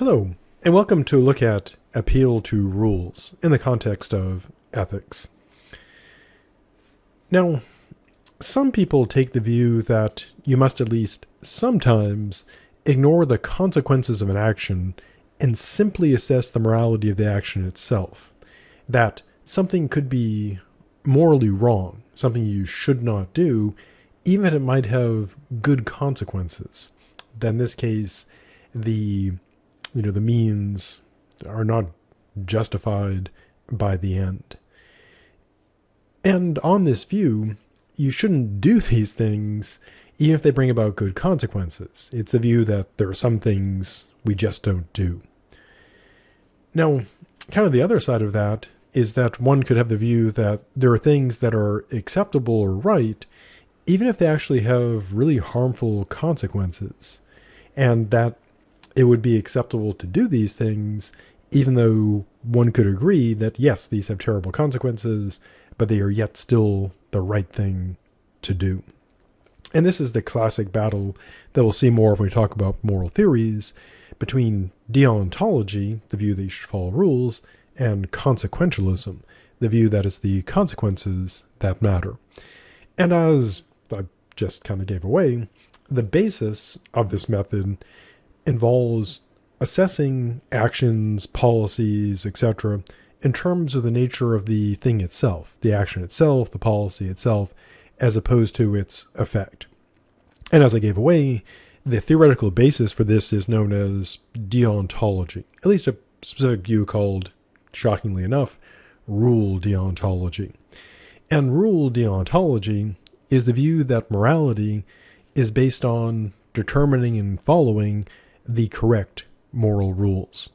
Hello, and welcome to a look at appeal to rules in the context of ethics. Now, some people take the view that you must at least sometimes ignore the consequences of an action and simply assess the morality of the action itself. That something could be morally wrong, something you should not do, even if it might have good consequences. That in this case, the means are not justified by the end. And on this view, you shouldn't do these things even if they bring about good consequences. It's the view that there are some things we just don't do. Now, kind of the other side of that is that one could have the view that there are things that are acceptable or right, even if they actually have really harmful consequences, and that it would be acceptable to do these things, even though one could agree that, yes, these have terrible consequences, but they are yet still the right thing to do. And this is the classic battle that we'll see more of when we talk about moral theories, between deontology, the view that you should follow rules, and consequentialism, the view that it's the consequences that matter. And as I just kind of gave away, the basis of this method involves assessing actions, policies, etc., in terms of the nature of the thing itself, the action itself, the policy itself, as opposed to its effect. And as I gave away, the theoretical basis for this is known as deontology, at least a specific view called, shockingly enough, rule deontology. And rule deontology is the view that morality is based on determining and following the correct moral rules.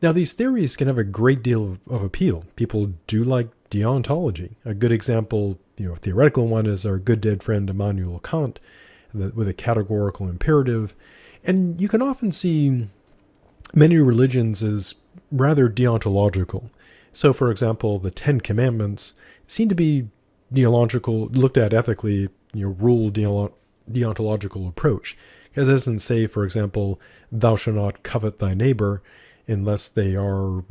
Now, these theories can have a great deal of appeal. People do like deontology. A good example, theoretical one, is our good dead friend Immanuel Kant, with a categorical imperative. And you can often see many religions as rather deontological. So, for example, the 10 Commandments seem to be deontological, looked at ethically, rule deontological approach. Because it doesn't say, for example, thou shalt not covet thy neighbor unless they are,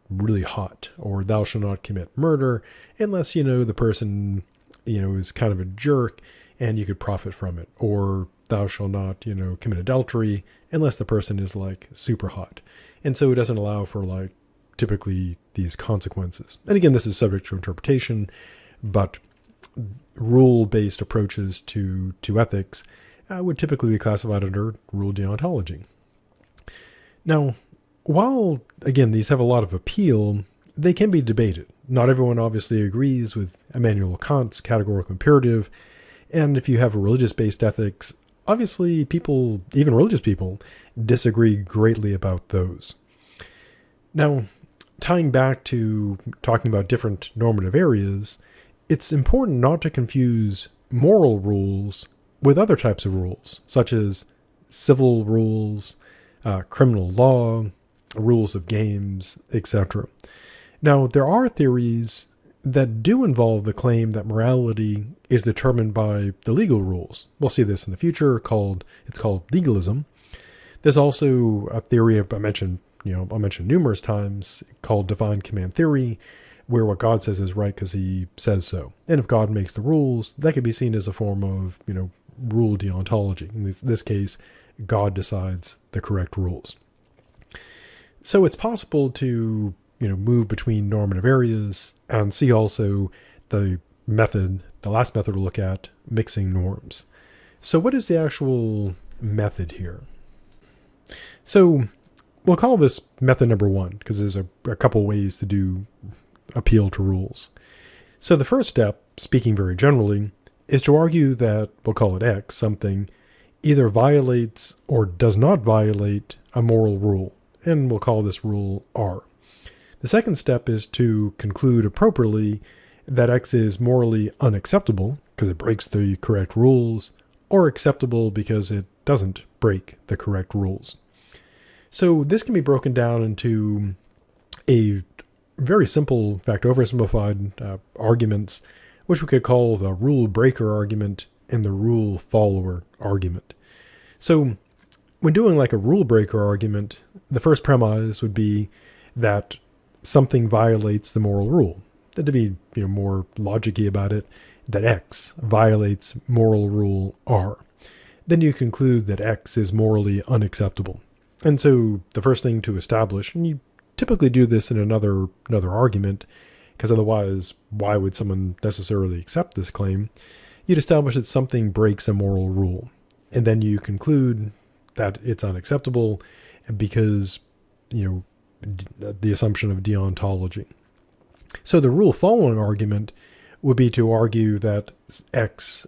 really hot, or thou shalt not commit murder unless, the person, is kind of a jerk and you could profit from it, or thou shalt not, commit adultery unless the person is super hot. And so it doesn't allow for typically these consequences. And again, this is subject to interpretation, but rule-based approaches to ethics would typically be classified under rule deontology. Now, while, again, these have a lot of appeal, they can be debated. Not everyone obviously agrees with Immanuel Kant's categorical imperative, and if you have a religious-based ethics, obviously people, even religious people, disagree greatly about those. Now, tying back to talking about different normative areas, it's important not to confuse moral rules with other types of rules, such as civil rules, criminal law, rules of games, etc. Now, there are theories that do involve the claim that morality is determined by the legal rules. We'll see this in the future. It's called legalism. There's also a theory I mentioned numerous times, called divine command theory, where what God says is right because he says so. And if God makes the rules, that could be seen as a form of, rule deontology. In this case, God decides the correct rules. So it's possible to, move between normative areas and see also the last method we'll look at, mixing norms. So what is the actual method here? So we'll call this method number 1, because there's a couple ways to do appeal to rules. So the first step, speaking very generally, is to argue that, we'll call it X, something either violates or does not violate a moral rule, and we'll call this rule R. The second step is to conclude appropriately that X is morally unacceptable because it breaks the correct rules, or acceptable because it doesn't break the correct rules. So this can be broken down into a very simple, in fact, oversimplified arguments, which we could call the rule breaker argument and the rule follower argument. So when doing like a rule breaker argument, the first premise would be that something violates the moral rule. And to be more logic-y about it, that X violates moral rule R. Then you conclude that X is morally unacceptable. And so the first thing to establish, and you typically do this in another argument, because otherwise why would someone necessarily accept this claim? You'd establish that something breaks a moral rule. And then you conclude that it's unacceptable because, the assumption of deontology. So the rule following argument would be to argue that X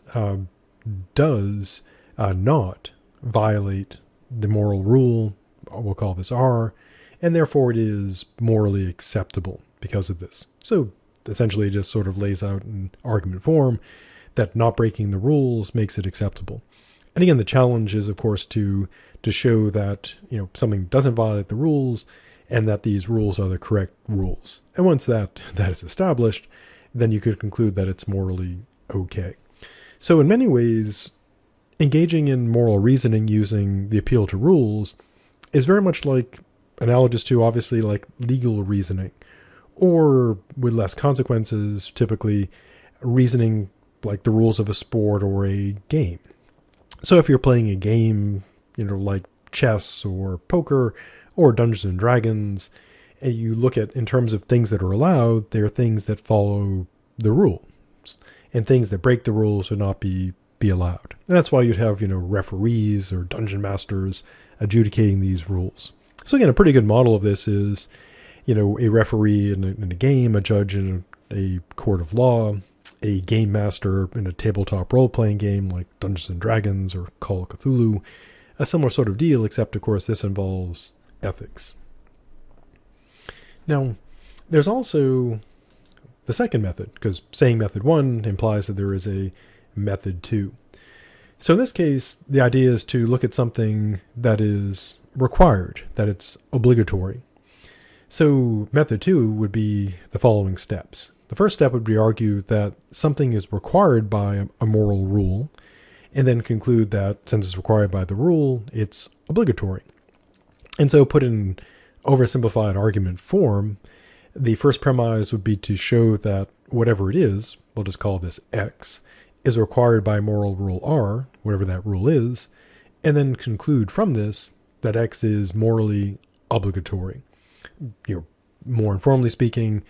does not violate the moral rule, we'll call this R, and therefore it is morally acceptable because of this. So essentially it just sort of lays out in argument form that not breaking the rules makes it acceptable. And again, the challenge is, of course, to show that something doesn't violate the rules and that these rules are the correct rules. And once that is established, then you could conclude that it's morally okay. So in many ways, engaging in moral reasoning using the appeal to rules is very much like analogous to, obviously, like legal reasoning, or with less consequences, typically reasoning like the rules of a sport or a game. So if you're playing a game, like chess or poker or Dungeons and Dragons, and you look at, in terms of things that are allowed, there are things that follow the rules, and things that break the rules would not be allowed. And that's why you'd have, referees or dungeon masters adjudicating these rules. So again, a pretty good model of this is, a referee in a game, a judge in a court of law, a game master in a tabletop role-playing game like Dungeons and Dragons or Call of Cthulhu. A similar sort of deal, except of course this involves ethics. Now, there's also the second method, because saying method 1 implies that there is a method 2. So in this case, the idea is to look at something that is required, that it's obligatory. So method 2 would be the following steps. The first step would be to argue that something is required by a moral rule, and then conclude that since it's required by the rule, it's obligatory. And so put in oversimplified argument form, the first premise would be to show that whatever it is, we'll just call this X, is required by moral rule R, whatever that rule is, and then conclude from this that X is morally obligatory. More informally speaking,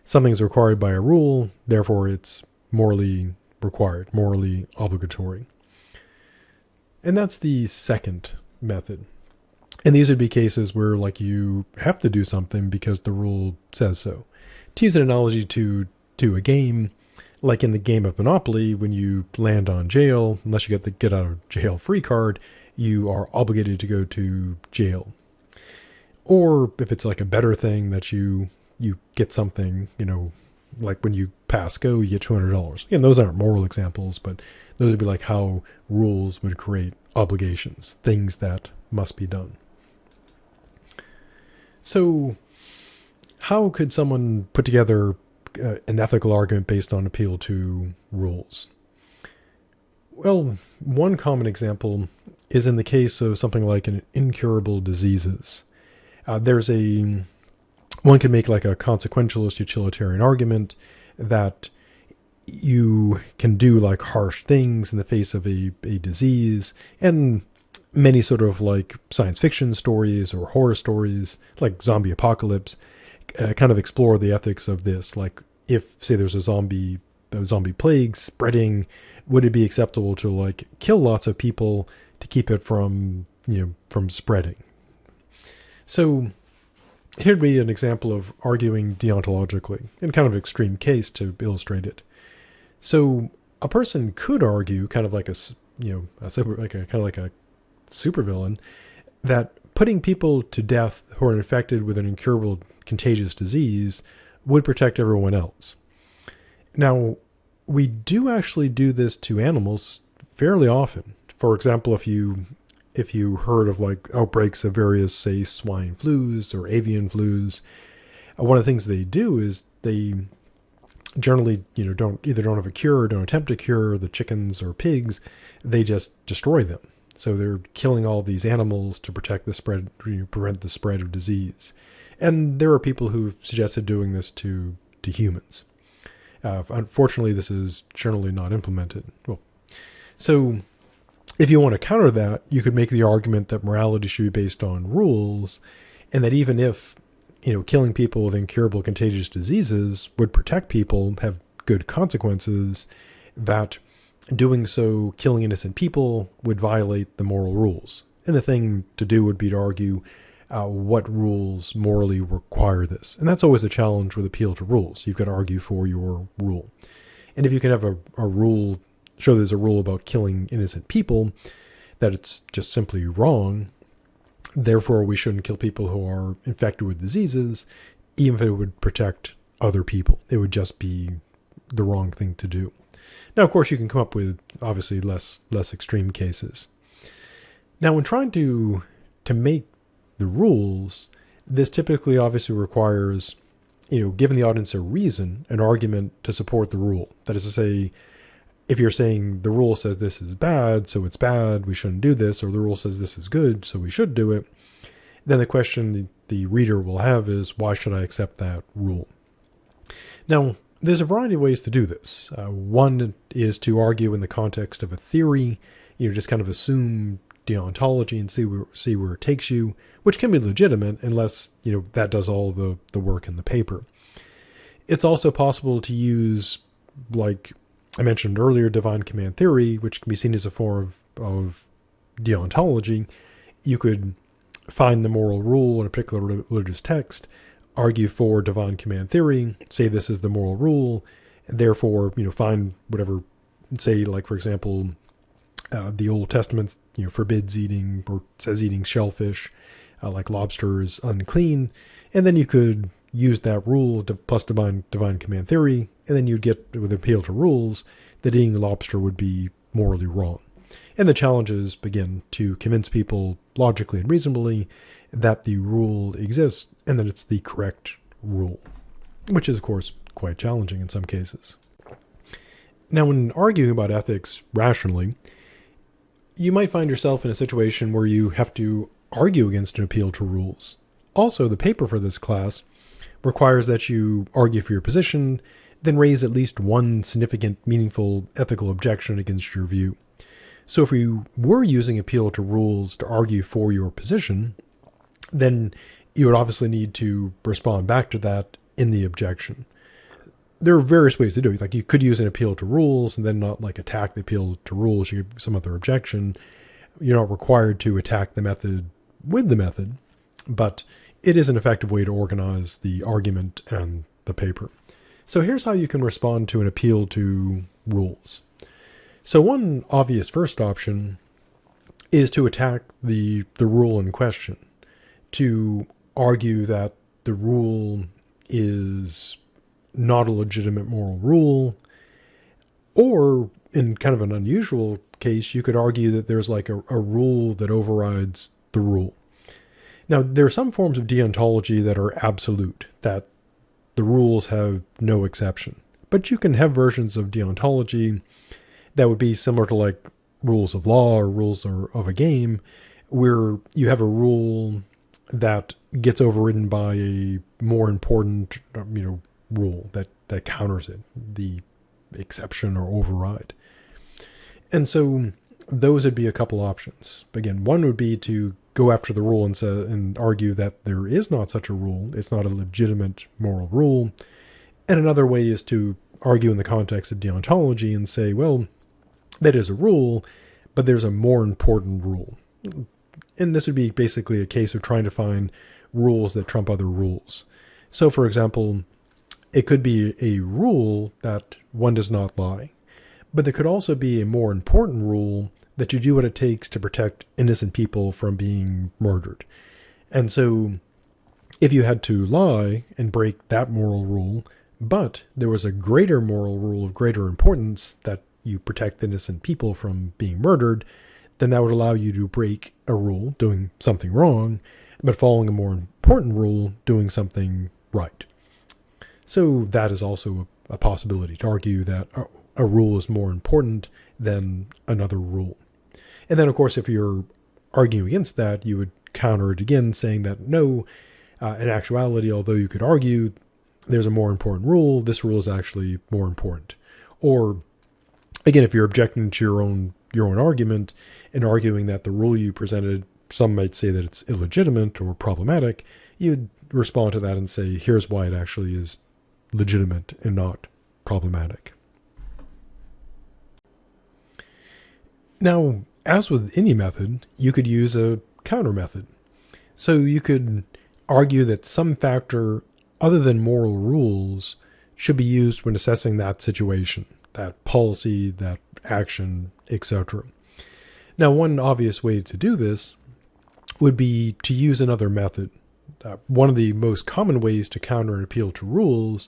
something's required by a rule, therefore it's morally required, morally obligatory. And that's the second method. And these would be cases where you have to do something because the rule says so. To use an analogy to a game, like in the game of Monopoly, when you land on jail, unless you get the get out of jail free card, you are obligated to go to jail. Or if it's like a better thing that you get something, like when you pass go, you get $200. Again, those aren't moral examples, but those would be like how rules would create obligations, things that must be done. So how could someone put together an ethical argument based on appeal to rules? Well, one common example is in the case of something like an incurable diseases. One can make like a consequentialist utilitarian argument that you can do like harsh things in the face of a disease, and many sort of like science fiction stories or horror stories like zombie apocalypse kind of explore the ethics of this. Like if, say, there's a zombie plague spreading, would it be acceptable to like kill lots of people to keep it from spreading? So here'd be an example of arguing deontologically in kind of extreme case to illustrate it. So a person could argue kind of like a supervillain that putting people to death who are infected with an incurable contagious disease would protect everyone else. Now, we do actually do this to animals fairly often. For example, if you heard of like outbreaks of various, say, swine flus or avian flus, one of the things they do is they generally, don't have a cure or don't attempt to cure the chickens or pigs. They just destroy them. So they're killing all these animals to protect the spread, prevent the spread of disease. And there are people who've suggested doing this to humans. Unfortunately, this is generally not implemented. Well, so if you want to counter that, you could make the argument that morality should be based on rules, and that even if, killing people with incurable contagious diseases would protect people, have good consequences, that doing so, killing innocent people, would violate the moral rules. And the thing to do would be to argue what rules morally require this. And that's always a challenge with appeal to rules. You've got to argue for your rule. And if you can have a rule, show there's a rule about killing innocent people, that it's just simply wrong, therefore we shouldn't kill people who are infected with diseases, even if it would protect other people. It would just be the wrong thing to do. Now, of course, you can come up with obviously less extreme cases. Now, when trying to make the rules, this typically obviously requires, giving the audience a reason, an argument to support the rule. That is to say, if you're saying the rule says this is bad, so it's bad, we shouldn't do this, or the rule says this is good, so we should do it, then the question the reader will have is, why should I accept that rule? Now, there's a variety of ways to do this. One is to argue in the context of a theory, just kind of assume deontology and see where it takes you, which can be legitimate unless, that does all the work in the paper. It's also possible to use, like I mentioned earlier, divine command theory, which can be seen as a form of deontology. You could find the moral rule in a particular religious text, argue for divine command theory, say this is the moral rule, and therefore, find whatever, say, like, for example, the Old Testament, forbids eating, or says eating shellfish, like lobster is unclean, and then you could use that rule plus divine command theory, and then you'd get, with appeal to rules, that eating lobster would be morally wrong. And the challenge is, again, to convince people logically and reasonably that the rule exists and that it's the correct rule, which is, of course, quite challenging in some cases. Now, when arguing about ethics rationally, you might find yourself in a situation where you have to argue against an appeal to rules. Also, the paper for this class requires that you argue for your position, then raise at least one significant, meaningful ethical objection against your view. So if you were using appeal to rules to argue for your position, then you would obviously need to respond back to that in the objection. There are various ways to do it. Like, you could use an appeal to rules and then not attack the appeal to rules. You give some other objection. You're not required to attack the method with the method, but it is an effective way to organize the argument and the paper. So here's how you can respond to an appeal to rules. So one obvious first option is to attack the rule in question, to argue that the rule is not a legitimate moral rule, or in kind of an unusual case, you could argue that there's like a rule that overrides the rule. Now, there are some forms of deontology that are absolute, that the rules have no exception. But you can have versions of deontology that would be similar to like rules of law or rules of a game, where you have a rule that gets overridden by a more important, rule that counters it, the exception or override. And so those would be a couple options. Again, one would be to go after the rule and argue that there is not such a rule. It's not a legitimate moral rule. And another way is to argue in the context of deontology and say, well, that is a rule, but there's a more important rule. And this would be basically a case of trying to find rules that trump other rules. So, for example, it could be a rule that one does not lie, but there could also be a more important rule that you do what it takes to protect innocent people from being murdered. And so if you had to lie and break that moral rule, but there was a greater moral rule of greater importance that you protect innocent people from being murdered, then that would allow you to break a rule, doing something wrong, but following a more important rule, doing something right. So that is also a possibility, to argue that a rule is more important than another rule. And then, of course, if you're arguing against that, you would counter it again, saying that no, in actuality, although you could argue there's a more important rule, this rule is actually more important. Or again, if you're objecting to your own argument and arguing that the rule you presented, some might say that it's illegitimate or problematic, you'd respond to that and say, here's why it actually is legitimate and not problematic. Now, as with any method, you could use a counter method. So you could argue that some factor other than moral rules should be used when assessing that situation, that policy, that action, etc. Now, one obvious way to do this would be to use another method. One of the most common ways to counter an appeal to rules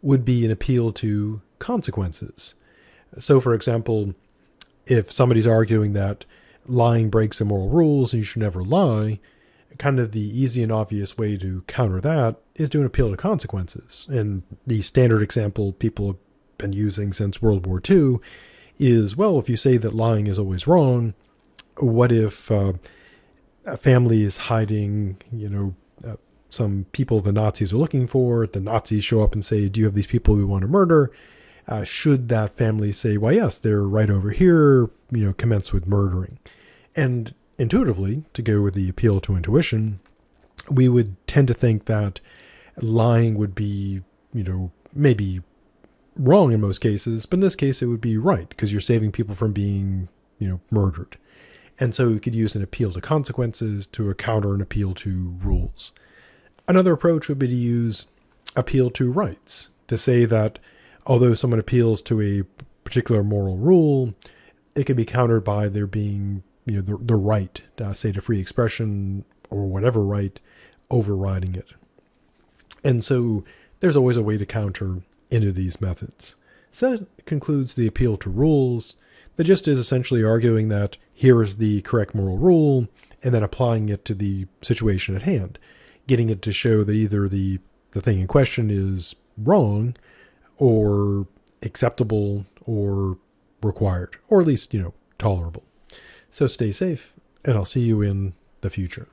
would be an appeal to consequences. So, for example, if somebody's arguing that lying breaks the moral rules and you should never lie, kind of the easy and obvious way to counter that is to an appeal to consequences. And the standard example people have been using since World War II is, well, if you say that lying is always wrong, what if a family is hiding, some people the Nazis are looking for, the Nazis show up and say, do you have these people we want to murder? Should that family say, well, yes, they're right over here, commence with murdering? And intuitively, to go with the appeal to intuition, we would tend to think that lying would be, maybe wrong in most cases, but in this case it would be right because you're saving people from being, murdered. And so we could use an appeal to consequences to counter an appeal to rules. Another approach would be to use appeal to rights, to say that although someone appeals to a particular moral rule, it could be countered by there being, the right, say to free expression or whatever right, overriding it. And so there's always a way to counter any of these methods. So that concludes the appeal to rules. The gist is essentially arguing that here is the correct moral rule and then applying it to the situation at hand, getting it to show that either the thing in question is wrong or acceptable or required, or at least, tolerable. So stay safe, and I'll see you in the future.